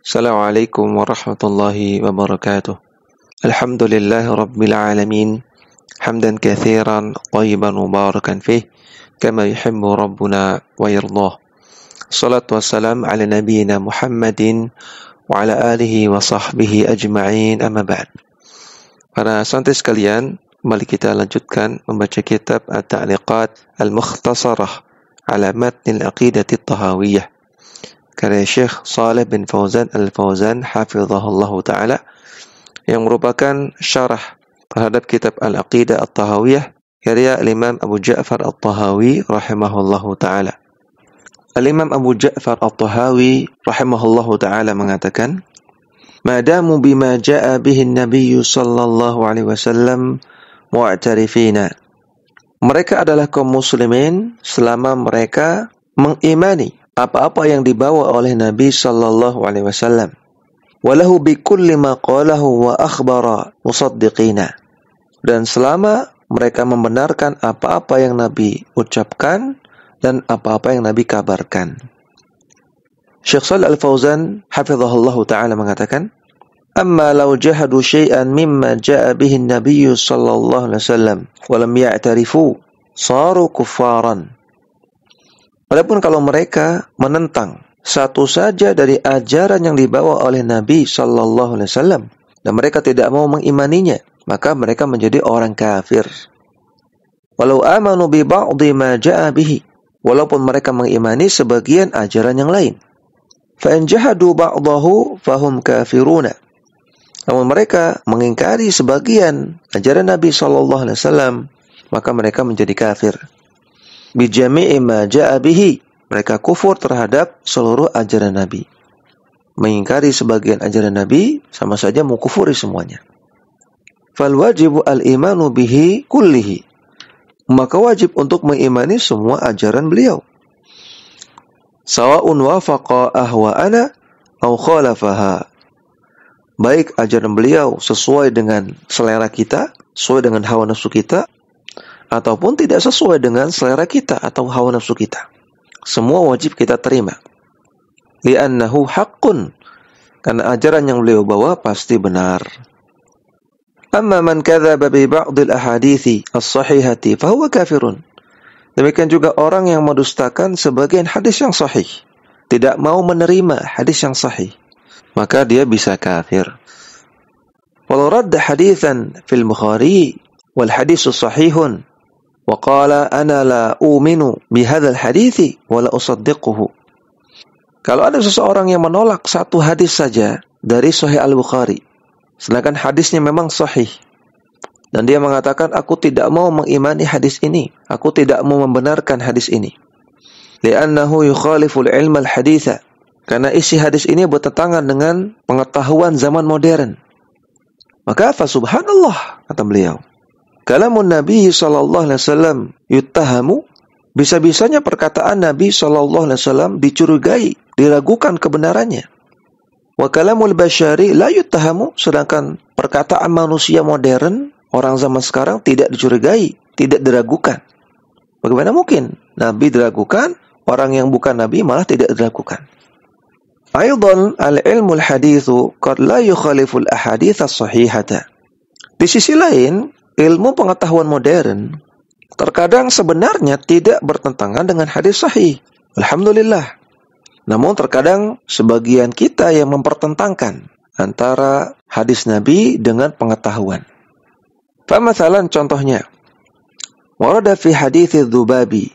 Assalamualaikum warahmatullahi wabarakatuh. Alhamdulillahi rabbil alamin. Hamdan katsiran thayyiban mubarakan fih kama yuhibbu rabbuna wa yardah. Salatu wassalam ala nabiyyina Muhammadin wa ala alihi wa sahbihi ajma'in, amma ba'd. Para santri sekalian, kembali kita lanjutkan membaca kitab At-Ta'liqat Al-Mukhtasarah ala Matn Al-Aqidah At-Tahawiyah karya Syekh Shalih bin Fauzan Al-Fauzan hafizahullahu ta'ala, yang merupakan syarah terhadap kitab Al-Aqidah At-Tahawiyah karya Imam Abu Ja'far At-Tahawi rahimahullahu ta'ala. Al-Imam Abu Ja'far At-Tahawi rahimahullahu ta'ala mengatakan, "Madamu bima ja'a bihi an-nabiyyu sallallahu alaihi wasallam mu'tarifina." Mereka adalah kaum muslimin selama mereka mengimani apa-apa yang dibawa oleh Nabi sallallahu alaihi wasallam. Walahu bikulli ma qalahu wa akhbara musaddiqina. Dan selama mereka membenarkan apa-apa yang Nabi ucapkan dan apa-apa yang Nabi kabarkan. Syekh Shalih Al-Fauzan hafizahullahu ta'ala mengatakan, "Amma law jahadu syai'an mimma ja'a bihi an-nabiy sallallahu alaihi wasallam wa lam ya'tarifu saru kuffaran." Adapun kalau mereka menentang satu saja dari ajaran yang dibawa oleh Nabi sallallahu alaihi wasallam dan mereka tidak mau mengimaninya, maka mereka menjadi orang kafir. Walau amanu bi ba'dhi ma ja'a bihi, walaupun mereka mengimani sebagian ajaran yang lain. Fa in jahadu ba'dahu fahum kafiruna. Namun mereka mengingkari sebagian ajaran Nabi sallallahu alaihi wasallam, maka mereka menjadi kafir. Bi jami'i ma ja'a bihi, mereka kufur terhadap seluruh ajaran Nabi. Mengingkari sebagian ajaran Nabi sama saja mengkufuri semuanya. Fal wajibu al-imanu bihi kullihi, maka wajib untuk mengimani semua ajaran beliau. Sawa'un wafaqa ahwa'ana aw khalafaha, baik ajaran beliau sesuai dengan selera kita, sesuai dengan hawa nafsu kita, ataupun tidak sesuai dengan selera kita atau hawa nafsu kita. Semua wajib kita terima. Li'annahu haqqun, karena ajaran yang beliau bawa pasti benar. Amma man kadzaba bi ba'dil ahadithi as-sahihati fahuwa kafirun. Demikian juga orang yang mendustakan sebagian hadis yang sahih, tidak mau menerima hadis yang sahih, maka dia bisa kafir. Walau radda hadithan fil Bukhari wal hadisu sahihun wa qala ana la uminu bihadzal hadithi wa la usaddiquhu. Kalau ada seseorang yang menolak satu hadis saja dari Sahih Al-Bukhari, sedangkan hadisnya memang sahih, dan dia mengatakan aku tidak mau mengimani hadis ini, aku tidak mau membenarkan hadis ini. Li'annahu yukhaliful ilm al-haditha, karena isi hadis ini bertentangan dengan pengetahuan zaman modern. Maka fa subhanallah, kata beliau, kalamun Nabi sallallahu alaihi wasallam yuttahamu, bisa-bisanya perkataan Nabi sallallahu alaihi wasallam dicurigai, diragukan kebenarannya. Wa kalamul basyari la yuttahamu, sedangkan perkataan manusia modern, orang zaman sekarang tidak dicurigai, tidak diragukan. Bagaimana mungkin Nabi diragukan, orang yang bukan Nabi malah tidak diragukan? Aidan al-ilmul hadithu qad la yukhaliful ahadits as-sahihata. Di sisi lain, ilmu pengetahuan modern terkadang sebenarnya tidak bertentangan dengan hadis sahih. Alhamdulillah. Namun terkadang sebagian kita yang mempertentangkan antara hadis Nabi dengan pengetahuan. Famathalan, contohnya, warada fi hadithi Dzubabi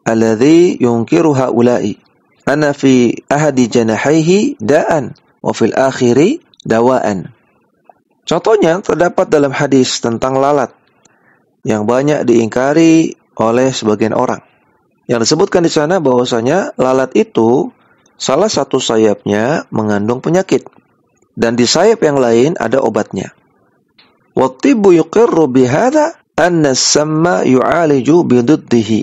alladhi yunkiru haula'i ana fi ahadi janahaihi da'an wa fil akhiri dawa'an. Contohnya terdapat dalam hadis tentang lalat yang banyak diingkari oleh sebagian orang. Yang disebutkan di sana bahwasanya lalat itu salah satu sayapnya mengandung penyakit dan di sayap yang lain ada obatnya. Wat-tibbu yuqirru bihadza anna as-samma yu'aliju bididdihi.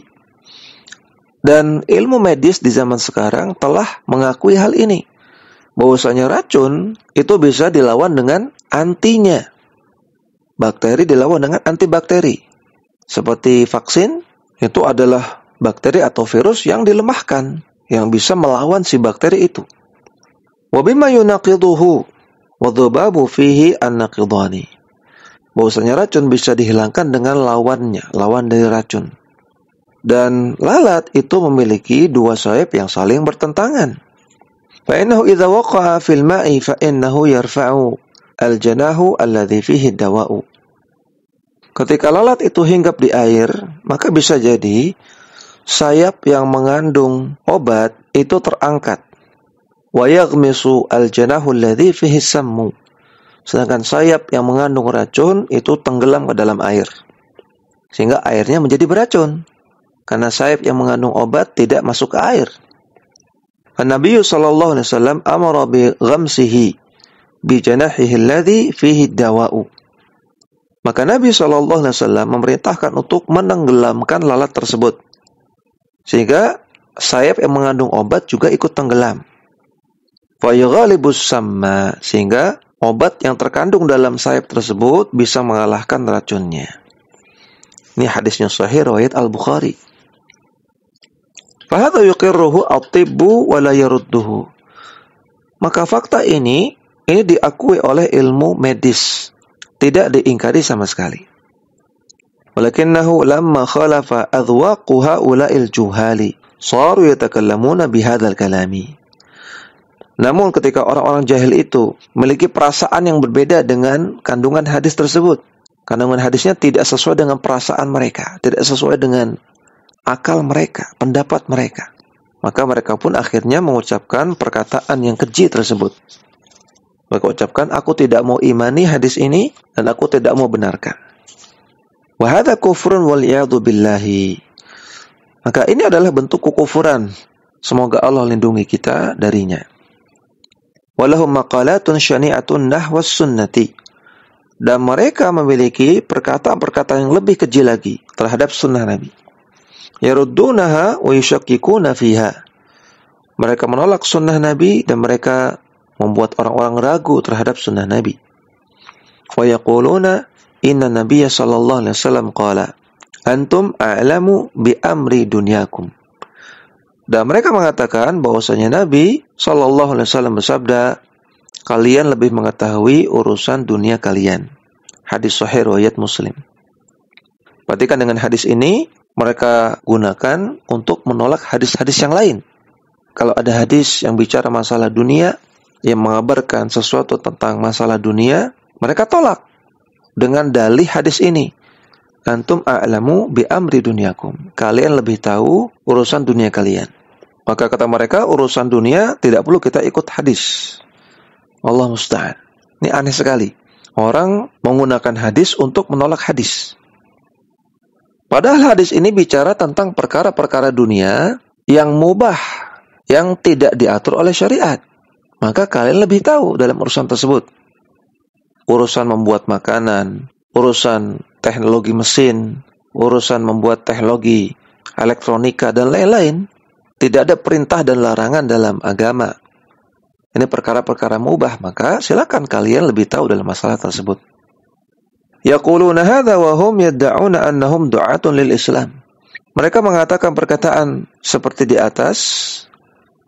Dan ilmu medis di zaman sekarang telah mengakui hal ini, bahwasanya racun itu bisa dilawan dengan antinya. Bakteri dilawan dengan antibakteri. Seperti vaksin, itu adalah bakteri atau virus yang dilemahkan, yang bisa melawan si bakteri itu. Wa bima yunaqiduhu wa dhubabu fihi an-naqidani. Bahwasanya racun bisa dihilangkan dengan lawannya, lawan dari racun. Dan lalat itu memiliki dua sayap yang saling bertentangan. Fa innahu idza waqa'a fil ma'i fa innahu yarfa'u al-janahu alladhi fihi dawa'u. Ketika lalat itu hinggap di air, maka bisa jadi sayap yang mengandung obat itu terangkat. Wa yaghmisu al-janahu alladhi fihi sammu. Sedangkan sayap yang mengandung racun itu tenggelam ke dalam air. Sehingga airnya menjadi beracun. Karena sayap yang mengandung obat tidak masuk ke air. An-Nabi sallallahu alaihi wasallam amara bi ghamsihi bi janahihi alladhi fihi dawa'u. Maka Nabi sallallahu alaihi wasallam memerintahkan untuk menenggelamkan lalat tersebut. Sehingga sayap yang mengandung obat juga ikut tenggelam. Fa yughalibus samma, sehingga obat yang terkandung dalam sayap tersebut bisa mengalahkan racunnya. Ini hadisnya sahih riwayat Al-Bukhari. Fahadha yuqirruhu at-tibbu wa la yarudduhu. Maka fakta ini diakui oleh ilmu medis, tidak diingkari sama sekali. Walakinnahu lamma khalafa adwaqu haula'il juhali saru yatakallamuna bihadzal kalami. Namun ketika orang-orang jahil itu memiliki perasaan yang berbeda dengan kandungan hadis tersebut, kandungan hadisnya tidak sesuai dengan perasaan mereka, tidak sesuai dengan akal mereka, pendapat mereka, maka mereka pun akhirnya mengucapkan perkataan yang keji tersebut. Mereka ucapkan, aku tidak mau imani hadis ini dan aku tidak mau benarkan. Wa hadza kufrun wal iyadu billahi. Maka ini adalah bentuk kekufuran. Semoga Allah lindungi kita darinya. Walahum maqalatun syani'atun nahwas sunnati. Dan mereka memiliki perkataan-perkataan yang lebih keji lagi terhadap sunnah Nabi. Yaruddunaha wa yushakkikuna fiha. Mereka menolak sunnah Nabi dan mereka membuat orang-orang ragu terhadap sunnah Nabi. Wa yaquluna inna nabiyya sallallahu alaihi wasallam qala antum a'lamu bi amri dunyakum. Dan mereka mengatakan bahwasanya Nabi sallallahu alaihi wasallam bersabda, kalian lebih mengetahui urusan dunia kalian. Hadis sahih riwayat Muslim. Perhatikan, dengan hadis ini mereka gunakan untuk menolak hadis-hadis yang lain. Kalau ada hadis yang bicara masalah dunia, yang mengabarkan sesuatu tentang masalah dunia, mereka tolak dengan dalih hadis ini. Antum a'lamu bi amri dunyakum. Kalian lebih tahu urusan dunia kalian. Maka kata mereka, urusan dunia tidak perlu kita ikut hadis. Allah musta'an. Ini aneh sekali. Orang menggunakan hadis untuk menolak hadis. Padahal hadis ini bicara tentang perkara-perkara dunia yang mubah, yang tidak diatur oleh syariat. Maka kalian lebih tahu dalam urusan tersebut. Urusan membuat makanan, urusan teknologi mesin, urusan membuat teknologi elektronika, dan lain-lain. Tidak ada perintah dan larangan dalam agama. Ini perkara-perkara mubah, maka silakan kalian lebih tahu dalam masalah tersebut. Yaquluna hadza wa hum yad'una annahum du'atun lil Islam. Mereka mengatakan perkataan seperti di atas,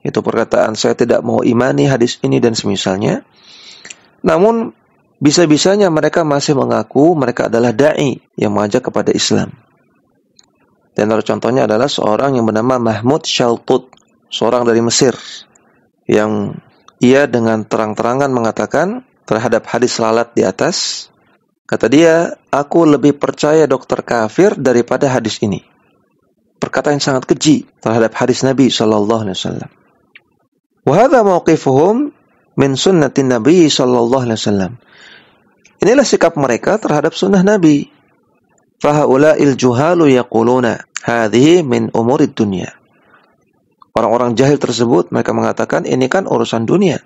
itu perkataan saya tidak mau imani hadis ini dan semisalnya. Namun bisa-bisanya mereka masih mengaku mereka adalah dai yang mengajak kepada Islam. Dan contohnya adalah seorang yang bernama Mahmud Shaltut, seorang dari Mesir, yang ia dengan terang-terangan mengatakan terhadap hadis lalat di atas, kata dia, aku lebih percaya dokter kafir daripada hadis ini. Perkataan yang sangat keji terhadap hadis Nabi sallallahu alaihi wasallam. Wa hadza mauqifuhum min sunnatin Nabi sallallahu alaihi wasallam. Inilah sikap mereka terhadap sunnah Nabi. Fahaula'il juhalu yaquluna hadhihi min umurid dunya. Orang-orang jahil tersebut mereka mengatakan ini kan urusan dunia.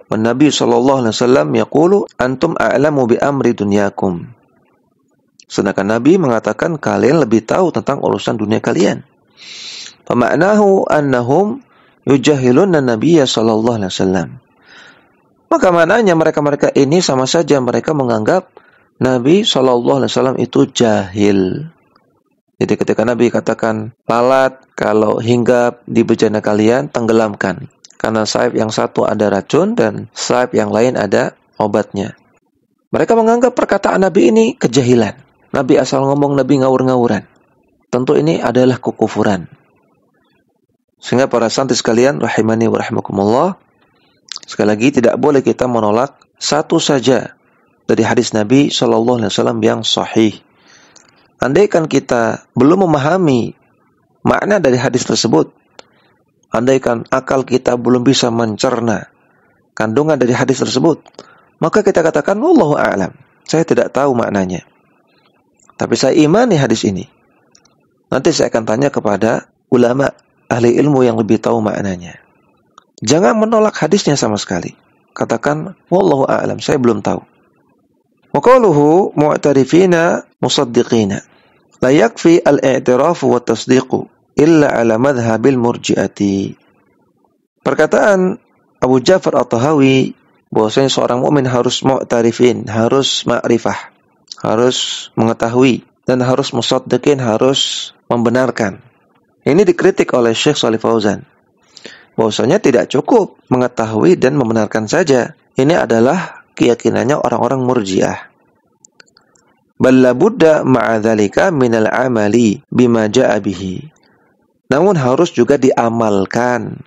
Wan Nabi sallallahu alaihi wasallam yaqulu antum a'lamu bi amri dunyakum. Sedangkan Nabi mengatakan kalian lebih tahu tentang urusan dunia kalian. Fama'nahu annahum yujahiluna nabiyya sallallahu alaihi wasallam. Maka maknanya mereka-mereka ini sama saja mereka menganggap Nabi SAW itu jahil. Jadi ketika Nabi katakan, lalat kalau hinggap di bejana kalian, tenggelamkan. Karena sayap yang satu ada racun dan sayap yang lain ada obatnya. Mereka menganggap perkataan Nabi ini kejahilan. Nabi asal ngomong, Nabi ngawur-ngawuran. Tentu ini adalah kekufuran. Sehingga para santri sekalian, rahimani wa rahimakumullah, sekali lagi tidak boleh kita menolak satu saja dari hadis Nabi SAW yang sahih. Andaikan kita belum memahami makna dari hadis tersebut, andaikan akal kita belum bisa mencerna kandungan dari hadis tersebut, maka kita katakan, wallahu a'lam, saya tidak tahu maknanya. Tapi saya imani hadis ini. Nanti saya akan tanya kepada ulama, ahli ilmu yang lebih tahu maknanya. Jangan menolak hadisnya sama sekali. Katakan, wallahu a'lam, saya belum tahu. Wa qauluhu mu'tarifina musaddiqina. La yakfi al-i'tirafu wa tasdiqu illa ala madhhabil murji'ati. Perkataan Abu Ja'far At-Tahawi bahwasanya seorang mukmin harus mu'tarifin, harus ma'rifah, harus mengetahui, dan harus musaddiqin, harus membenarkan. Ini dikritik oleh Syekh Shalih Fauzan. Bahwasanya tidak cukup mengetahui dan membenarkan saja. Ini adalah keyakinannya orang-orang Murji'ah. Bal la budda ma'a dzalika minal amali bima ja'a bihi. Namun harus juga diamalkan.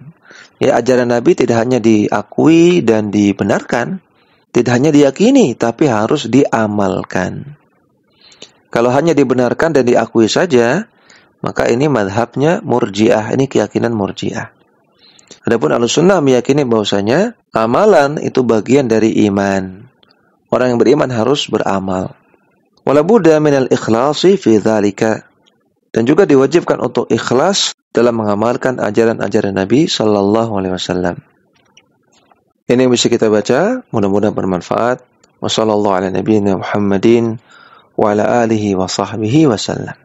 Ya, ajaran Nabi tidak hanya diakui dan dibenarkan, tidak hanya diyakini, tapi harus diamalkan. Kalau hanya dibenarkan dan diakui saja, maka ini madhabnya Murji'ah, ini keyakinan Murji'ah. Adapun Ahlussunnah meyakini bahwasanya amalan itu bagian dari iman. Orang yang beriman harus beramal. Wala budda minal ikhlasi fi dzalika. Dan juga diwajibkan untuk ikhlas dalam mengamalkan ajaran-ajaran Nabi sallallahu alaihi wasallam. Ini yang bisa kita baca, mudah-mudahan bermanfaat. Wassallallahu ala nabiyyina Muhammadin wa ala alihi wa sahbihi wasallam.